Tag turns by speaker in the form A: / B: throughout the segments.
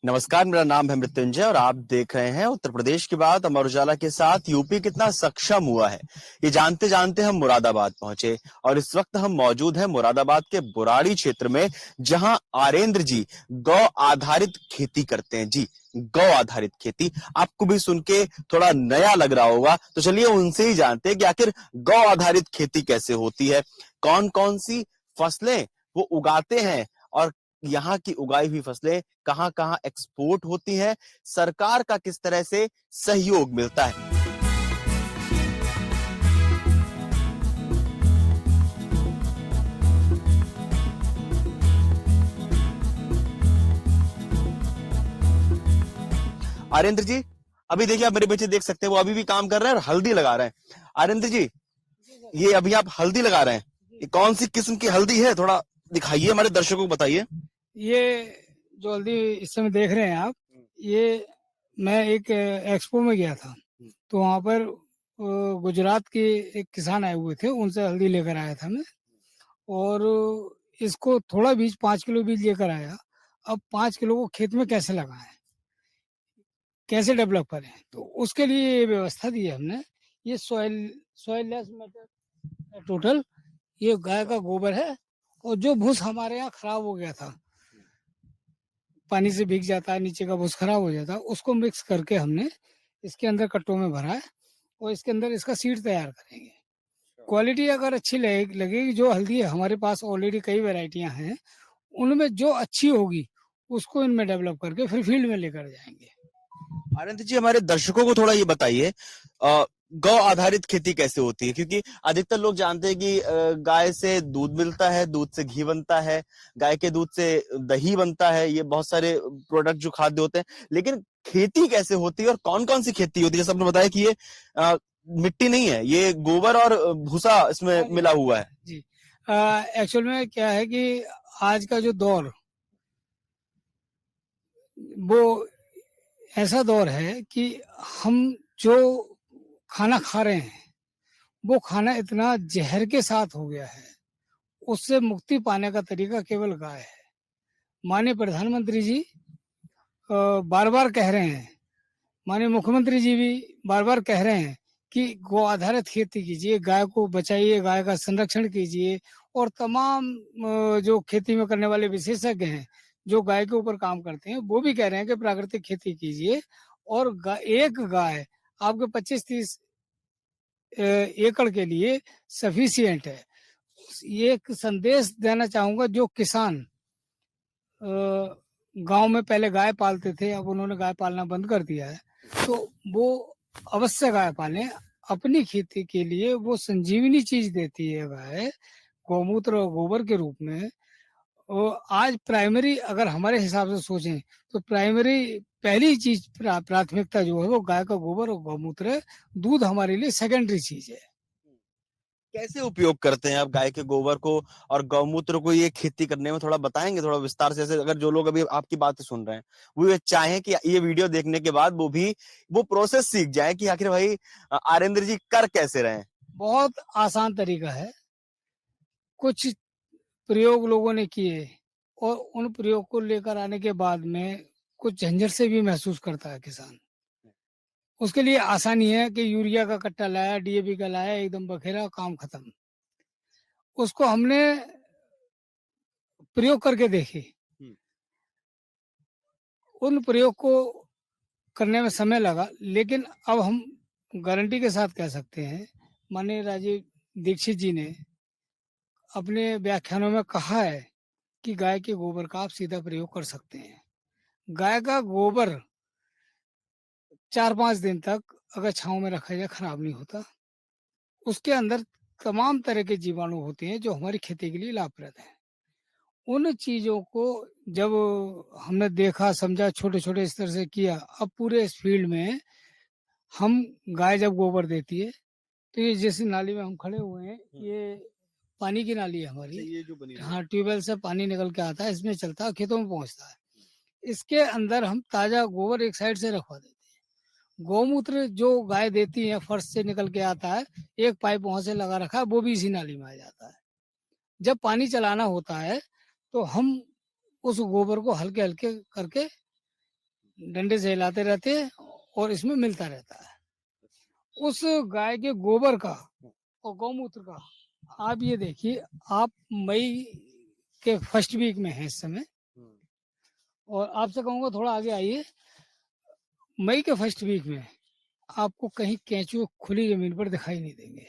A: नमस्कार, मेरा नाम है मृत्युंजय और आप देख रहे हैं उत्तर प्रदेश के बाद अमर उजाला के साथ यूपी कितना सक्षम हुआ है। ये जानते जानते हम मुरादाबाद पहुंचे और इस वक्त हम मौजूद हैं मुरादाबाद के बुराड़ी क्षेत्र में, जहां आरेंद्र जी गौ आधारित खेती करते हैं। जी, गौ आधारित खेती आपको भी सुन के थोड़ा नया लग रहा होगा, तो चलिए उनसे ही जानते हैं कि आखिर गौ आधारित खेती कैसे होती है, कौन कौन सी फसलें वो उगाते हैं और यहाँ की उगाई हुई फसलें कहां कहां एक्सपोर्ट होती हैं, सरकार का किस तरह से सहयोग मिलता है। आरेंद्र जी, अभी देखिए, आप मेरे पीछे देख सकते हैं, वो अभी भी काम कर रहे हैं और हल्दी लगा रहे हैं। आरेंद्र जी, ये अभी आप हल्दी लगा रहे हैं, ये कौन सी किस्म की हल्दी है, थोड़ा दिखाइए, हमारे दर्शकों को बताइए।
B: ये जो हल्दी इस समय देख रहे हैं आप, ये मैं एक एक्सपो में गया था, तो वहाँ पर गुजरात के एक किसान आए हुए थे, उनसे हल्दी लेकर आया था मैं। और इसको थोड़ा बीज 5 किलो बीज लेकर आया। अब 5 किलो को खेत में कैसे लगाएं, कैसे डेवलप करें, तो उसके लिए ये व्यवस्था दी है हमने। ये सॉइल लेस मेथड टोटल, ये गाय का गोबर है और जो भूस हमारे यहाँ खराब हो गया था, पानी से भीग जाता है, नीचे का भूस खराब हो जाता है, उसको मिक्स करके हमने इसके अंदर कट्टों में भरा है और इसके अंदर इसका सीड तैयार करेंगे। क्वालिटी अगर अच्छी लगेगी, जो हल्दी है हमारे पास ऑलरेडी कई वैरायटियां हैं, उनमें जो अच्छी होगी उसको इनमें डेवलप करके फिर फील्ड में लेकर जाएंगे।
A: आनंद जी, हमारे दर्शकों को थोड़ा ये बताइए, गौ आधारित खेती कैसे होती है, क्योंकि अधिकतर लोग जानते हैं कि गाय से दूध मिलता है, दूध से घी बनता है, गाय के दूध से दही बनता है, ये बहुत सारे प्रोडक्ट जो खाद्य होते हैं, लेकिन खेती कैसे होती है और कौन कौन सी खेती होती है। जैसे आपने बताया कि ये मिट्टी नहीं है, ये गोबर और भूसा इसमें मिला हुआ है।
B: जी, एक्चुअल में क्या है कि आज का जो दौर, वो ऐसा दौर है कि हम जो खाना खा रहे हैं वो खाना इतना जहर के साथ हो गया है, उससे मुक्ति पाने का तरीका केवल गाय है। माननीय प्रधानमंत्री जी बार बार कह रहे हैं, माननीय मुख्यमंत्री जी भी बार बार कह रहे हैं कि गौ आधारित खेती कीजिए, गाय को बचाइए, गाय का संरक्षण कीजिए। और तमाम जो खेती में करने वाले विशेषज्ञ हैं, जो गाय के ऊपर काम करते हैं, वो भी कह रहे हैं कि प्राकृतिक खेती कीजिए। और एक गाय आपके 25-30 एकड़ के लिए सफिशियंट है। ये एक संदेश देना चाहूंगा, जो किसान गांव में पहले गाय पालते थे, अब उन्होंने गाय पालना बंद कर दिया है, तो वो अवश्य गाय पालें। अपनी खेती के लिए वो संजीवनी चीज देती है गाय, गौमूत्र और गोबर के रूप में। और आज प्राइमरी अगर हमारे हिसाब से सोचें तो प्राइमरी पहली चीज, प्राथमिकता जो है वो गाय का गोबर और गौमूत्र है। दूध हमारे लिए सेकेंडरी चीज है।
A: कैसे उपयोग करते हैं आप गाय के गोबर को और गौमूत्र को ये खेती करने में, थोड़ा बताएंगे थोड़ा विस्तार से, जैसे अगर जो लोग अभी आपकी बातें सुन रहे हैं वो ये चाहें कि ये वीडियो देखने के बाद वो भी वो प्रोसेस सीख जाए कि आखिर भाई आरेंद्र जी कर कैसे रहे हैं।
B: बहुत आसान तरीका है। कुछ प्रयोग लोगों ने किए और उन प्रयोग को लेकर आने के बाद में कुछ झंझट से भी महसूस करता है किसान। उसके लिए आसानी है कि यूरिया का कट्टा लाया, डीएपी का लाया, एकदम बखेरा, काम खत्म। उसको हमने प्रयोग करके देखे। उन प्रयोग को करने में समय लगा, लेकिन अब हम गारंटी के साथ कह सकते हैं, माननीय राजीव दीक्षित जी ने अपने व्याख्यानों में कहा है कि गाय के गोबर का आप सीधा प्रयोग कर सकते हैं। गाय का गोबर 4-5 दिन तक अगर छांव में रखा जाए खराब नहीं होता। उसके अंदर तमाम तरह के जीवाणु होते हैं जो हमारी खेती के लिए लाभप्रद हैं। उन चीजों को जब हमने देखा, समझा, छोटे छोटे स्तर से किया, अब पूरे इस फील्ड में हम गाय जब गोबर देती है तो ये जैसी नाली में हम खड़े हुए हैं, ये पानी की नाली है हमारी। ये जो बनी, हाँ, ट्यूबवेल से पानी निकल के आता है, इसमें चलता है, खेतों में पहुंचता है। इसके अंदर हम ताजा गोबर एक साइड से रखवा देते हैं। गौमूत्र जो गाय देती है फर्श से निकल के आता है, एक पाइप वहां से लगा रखा है, वो भी इसी नाली में आ जाता है। जब पानी चलाना होता है तो हम उस गोबर को हल्के हल्के करके डंडे से हिलाते रहते हैं और इसमें मिलता रहता है। उस गाय के गोबर का और गौमूत्र का आप ये देखिए, आप मई के फर्स्ट वीक में हैं इस समय, और आपसे कहूँगा थोड़ा आगे आइए। मई के फर्स्ट वीक में आपको कहीं केंचुए खुली जमीन पर दिखाई नहीं देंगे।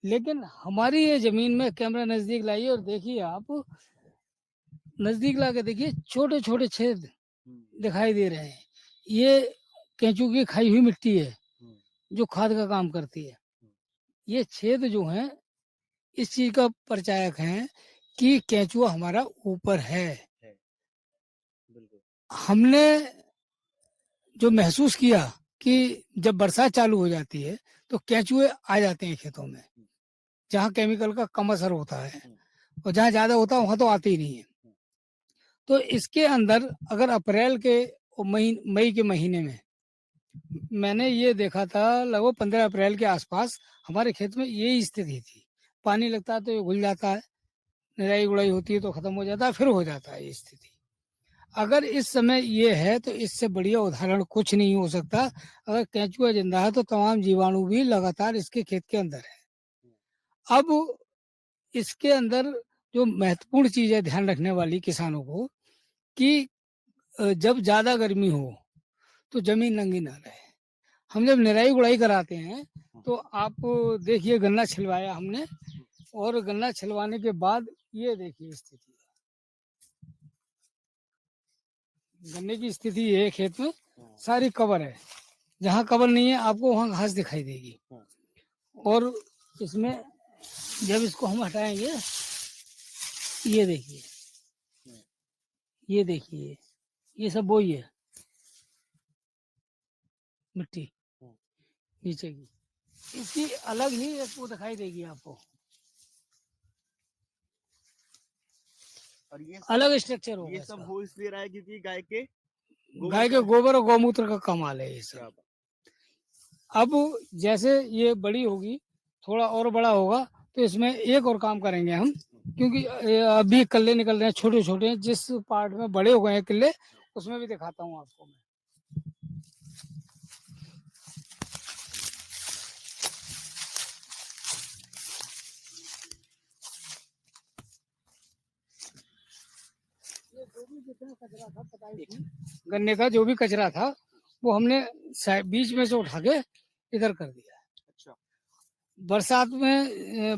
B: लेकिन हमारी ये जमीन में कैमरा नजदीक लाइए और देखिए, आप नजदीक ला के देखिए, छोटे छोटे छेद दिखाई दे रहे हैं। ये केंचुए की खाई हुई मिट्टी है जो खाद का काम करती है। ये छेद जो हैं इस चीज का परिचायक हैं कि केंचुआ हमारा ऊपर है। हमने जो महसूस किया कि जब बरसात चालू हो जाती है तो केंचुए आ जाते हैं खेतों में, जहाँ केमिकल का कम असर होता है, और जहाँ ज्यादा होता है वहां तो आते ही नहीं है। तो इसके अंदर अगर अप्रैल के मई के महीने में मैंने ये देखा था, लगभग 15 अप्रैल के आसपास हमारे खेत में यही स्थिति थी। पानी लगता है तो ये घुल जाता है, निराई गुड़ाई होती है तो खत्म हो जाता है, फिर हो जाता है ये स्थिति। अगर इस समय ये है तो इससे बढ़िया उदाहरण कुछ नहीं हो सकता। अगर केंचुआ जिंदा है तो तमाम जीवाणु भी लगातार इसके खेत के अंदर है। अब इसके अंदर जो महत्वपूर्ण चीज है ध्यान रखने वाली किसानों को, कि जब ज्यादा गर्मी हो तो जमीन नंगी ना रहे। हम जब निराई गुड़ाई कराते हैं तो आप देखिए, गन्ना छिलवाया हमने, और गन्ना छिलवाने के बाद ये देखिए स्थिति, गन्ने की स्थिति है खेत में, सारी कवर है। जहाँ कवर नहीं है आपको वहाँ घास दिखाई देगी। और इसमें जब इसको हम हटाएंगे, ये देखिए, ये देखिए, ये सब वही है मिट्टी नीचे की, इसकी अलग ही एक वो दिखाई देगी आपको,
A: और ये
B: अलग स्ट्रक्चर होगा।
A: ये सब हो इसलिए रहा है क्योंकि
B: गाय के गोबर और गौमूत्र का कमाल है ये सब। अब जैसे ये बड़ी होगी, थोड़ा और बड़ा होगा, तो इसमें एक और काम करेंगे हम, क्योंकि अभी कल्ले निकल रहे हैं छोटे छोटे, जिस पार्ट में बड़े हो गए हैं किले उसमें भी दिखाता हूँ आपको मैं। गन्ने का जो भी कचरा था वो हमने बीच में से उठा के इधर कर दिया। अच्छा।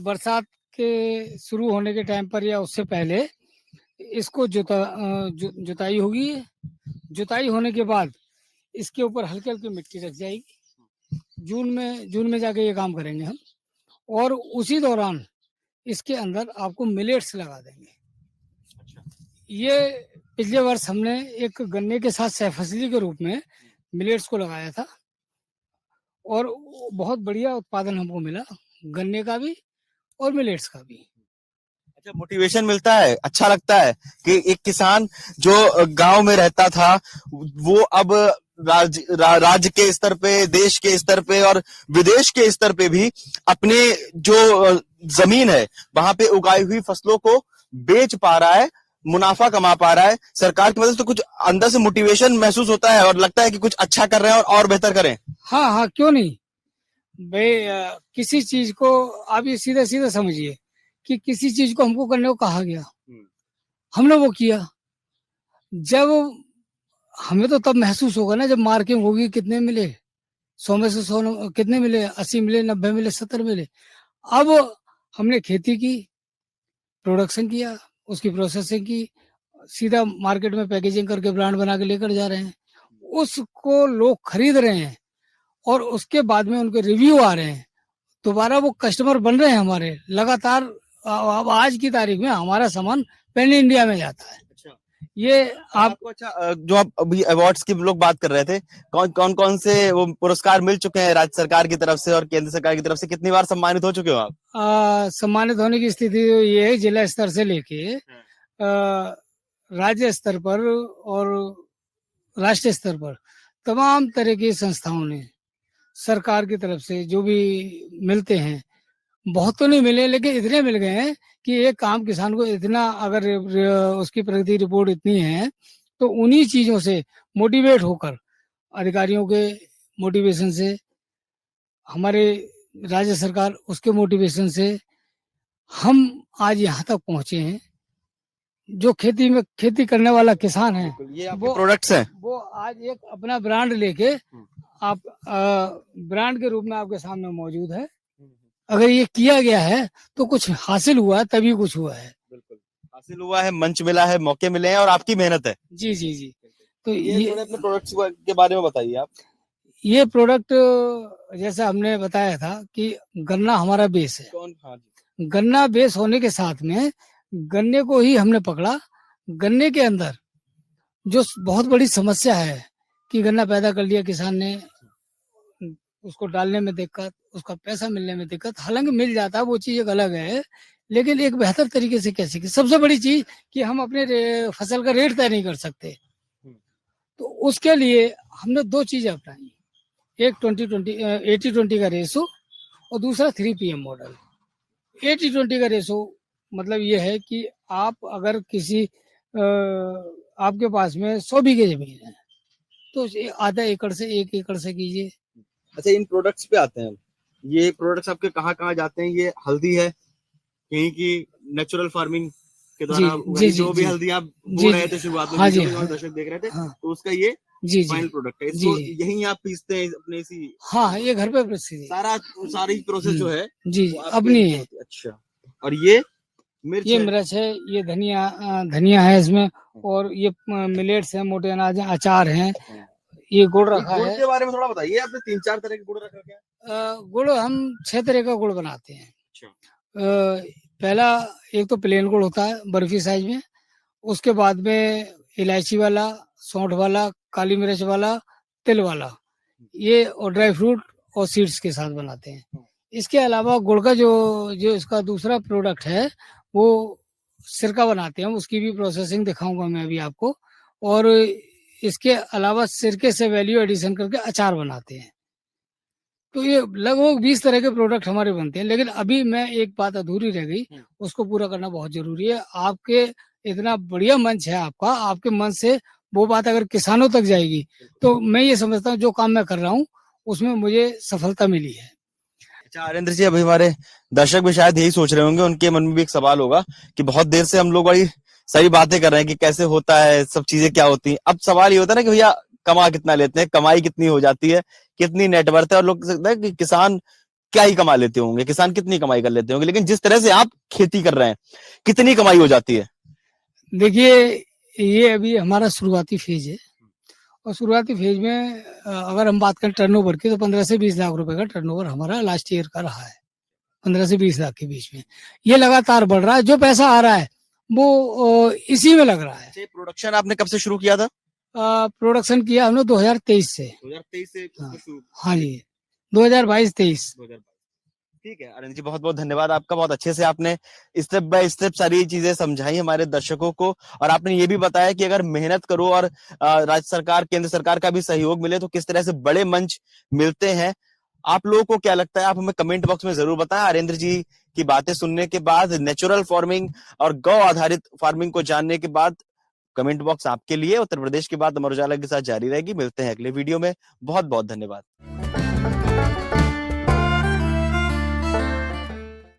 B: बरसात के शुरू होने के टाइम पर या उससे पहले इसको जुताई होगी। जुताई होने के बाद इसके ऊपर हल्की हल्की मिट्टी रख जाएगी। जून में जाके ये काम करेंगे हम, और उसी दौरान इसके अंदर आपको मिलेट्स लगा देंगे। ये पिछले वर्ष हमने एक गन्ने के साथ सहफसली के रूप में मिलेट्स को लगाया था, और बहुत बढ़िया उत्पादन हमको मिला, गन्ने का भी और मिलेट्स का भी।
A: अच्छा, मोटिवेशन मिलता है, अच्छा लगता है कि एक किसान जो गांव में रहता था वो अब राज्य के स्तर पे, देश के स्तर पे और विदेश के स्तर पे भी अपने जो जमीन है वहां पे उगाई हुई फसलों को बेच पा रहा है, मुनाफा कमा पा रहा है। सरकार की मदद से तो कुछ अंदर से मोटिवेशन महसूस होता है और लगता है कि कुछ अच्छा कर रहे हैं और बेहतर करें।
B: हाँ हाँ, क्यों नहीं भाई। किसी चीज को आप ये सीधा सीधा समझिए कि किसी चीज को हमको करने को कहा गया, हमने वो किया। जब हमें तो तब महसूस होगा ना जब मार्किंग होगी, कितने मिले, 100 में से 100 कितने मिले, 80 मिले, 90 मिले, 70 मिले। अब हमने खेती की, प्रोडक्शन किया, उसकी प्रोसेसिंग की, सीधा मार्केट में पैकेजिंग करके ब्रांड बना के लेकर जा रहे हैं, उसको लोग खरीद रहे हैं, और उसके बाद में उनके रिव्यू आ रहे हैं, दोबारा वो कस्टमर बन रहे हैं हमारे लगातार। अब आज की तारीख में हमारा सामान पैन इंडिया में जाता है। अच्छा। ये आपको
A: जो आप अभी अवार्ड्स की लोग बात कर रहे थे, कौन कौन से वो पुरस्कार मिल चुके हैं राज्य सरकार की तरफ से और केंद्र सरकार की तरफ से? कितनी बार सम्मानित हो चुके हो आप?
B: सम्मानित होने की स्थिति ये है, जिला स्तर से लेके राज्य स्तर पर और राष्ट्रीय स्तर पर तमाम तरह की संस्थाओं ने सरकार की तरफ से जो भी मिलते हैं, बहुत तो नहीं मिले लेकिन इतने मिल गए हैं कि एक काम किसान को इतना, अगर उसकी प्रगति रिपोर्ट इतनी है तो उन्हीं चीजों से मोटिवेट होकर, अधिकारियों के मोटिवेशन से, हमारे राज्य सरकार उसके मोटिवेशन से हम आज यहाँ तक पहुंचे हैं। जो खेती करने वाला किसान है,
A: ये आपके प्रोडक्ट्स हैं।
B: वो आज एक अपना ब्रांड लेके आप ब्रांड के रूप में आपके सामने मौजूद है। अगर ये किया गया है तो कुछ हासिल हुआ है, तभी कुछ हुआ है।
A: बिल्कुल हासिल हुआ है, मंच मिला है, मौके मिले हैं और आपकी मेहनत है।
B: जी जी जी। तो
A: ये थोड़े अपने प्रोडक्ट्स के बारे में बताइए आप।
B: ये प्रोडक्ट जैसा हमने बताया था कि गन्ना हमारा बेस है।
A: हाँ जी।
B: गन्ना बेस होने के साथ में गन्ने को ही हमने पकड़ा। गन्ने के अंदर जो बहुत बड़ी समस्या है कि गन्ना पैदा कर लिया किसान ने, उसको डालने में दिक्कत, उसका पैसा मिलने में दिक्कत। हालांकि मिल जाता है, वो चीज एक अलग है, लेकिन एक बेहतर तरीके से कैसे की। सबसे बड़ी चीज कि हम अपने फसल का रेट तय नहीं कर सकते। तो उसके लिए हमने दो चीजें अपनाई, एक 80-20 का रेशो और दूसरा 3PM मॉडल। 80-20 का रेशो मतलब ये है कि आप अगर किसी आपके पास में 100 बीघे जमीन है तो आधा एकड़ से 1 एकड़ से कीजिए।
A: अच्छा, इन प्रोडक्ट्स पे आते हैं। ये प्रोडक्ट्स आपके कहाँ कहाँ जाते हैं? ये हल्दी है कहीं की नेचुरल फार्मिंग के द्वारा उगाई, जो भी हल्दी आप बो रहे थे शुरुआत में, दर्शक देख रहे थे, तो उसका ये फाइनल प्रोडक्ट है। इसको यहीं आप पीसते हैं अपने इसी?
B: हाँ, ये घर पे पीसते
A: सारी प्रोसेस जो है
B: जी अपनी है।
A: अच्छा, और ये
B: ये मिर्च है, ये धनिया है इसमें, और ये मिलेट्स है, मोटे अनाज है, अचार है, ये गुड़ रखा है।
A: गुड़ के बारे में थोड़ा बताइए। आपने 3-4 तरह के गुड़ रखा क्या?
B: गुड़ हम 6 तरह का गुड़ बनाते हैं। पहला एक तो प्लेन गुड़ होता है बर्फी साइज में, उसके बाद में इलायची वाला, सौंठ वाला, काली मिर्च वाला, तिल वाला, ये और ड्राई फ्रूट और सीड्स के साथ बनाते हैं। इसके अलावा गुड़ का जो इसका दूसरा प्रोडक्ट है वो सिरका बनाते हैं, उसकी भी प्रोसेसिंग दिखाऊंगा मैं अभी आपको। और इसके अलावा सिरके से वैल्यू एडिशन करके अचार बनाते हैं। तो ये लगभग 20 तरह के प्रोडक्ट हमारे बनते हैं। लेकिन अभी मैं एक बात अधूरी रह गई, उसको पूरा करना बहुत जरूरी है। आपके इतना बढ़िया मंच है आपका, आपके मंच से वो बात अगर किसानों तक जाएगी तो मैं ये समझता हूँ जो काम मैं कर रहा हूँ उसमें मुझे सफलता मिली है।
A: अच्छा आर्येंद्र जी, अभी हमारे दर्शक भी शायद यही सोच रहे होंगे, उनके मन में भी एक सवाल होगा कि बहुत देर से हम लोग बड़ी सही बातें कर रहे हैं कि कैसे होता है, सब चीजें क्या होती हैं। अब सवाल ये होता है ना कि भैया कमा कितना लेते हैं, कमाई कितनी हो जाती है, कितनी नेटवर्थ है, और लोग सकते हैं कि किसान क्या ही कमा लेते होंगे, किसान कितनी कमाई कर लेते होंगे, लेकिन जिस तरह से आप खेती कर रहे हैं कितनी कमाई हो जाती है?
B: देखिए, ये अभी हमारा शुरुआती फेज है, और शुरुआती फेज में अगर हम बात करें टर्नओवर की तो 15 से 20 लाख रुपए का टर्नओवर हमारा लास्ट ईयर का रहा है। 15 से 20 लाख के बीच में ये लगातार बढ़ रहा है। जो पैसा आ रहा है वो इसी में लग रहा है।
A: प्रोडक्शन आपने कब से शुरू किया था?
B: प्रोडक्शन किया हमने 2023 से।
A: 2023 से
B: हाँ जी, 2022-23।
A: ठीक है आनंद जी, बहुत बहुत धन्यवाद आपका। बहुत अच्छे से आपने स्टेप बाय स्टेप सारी चीजें समझाई हमारे दर्शकों को, और आपने ये भी बताया कि अगर मेहनत करो और राज्य सरकार, केंद्र सरकार का भी सहयोग मिले तो किस तरह से बड़े मंच मिलते हैं। आप लोगों को क्या लगता है, आप हमें कमेंट बॉक्स में जरूर बताएं। आर्येंद्र जी की बातें सुनने के बाद, नेचुरल फार्मिंग और गौ आधारित फार्मिंग को जानने के बाद, कमेंट बॉक्स आपके लिए उत्तर प्रदेश की बात अमर उजाला के साथ जारी रहेगी। मिलते हैं अगले वीडियो में। बहुत बहुत धन्यवाद।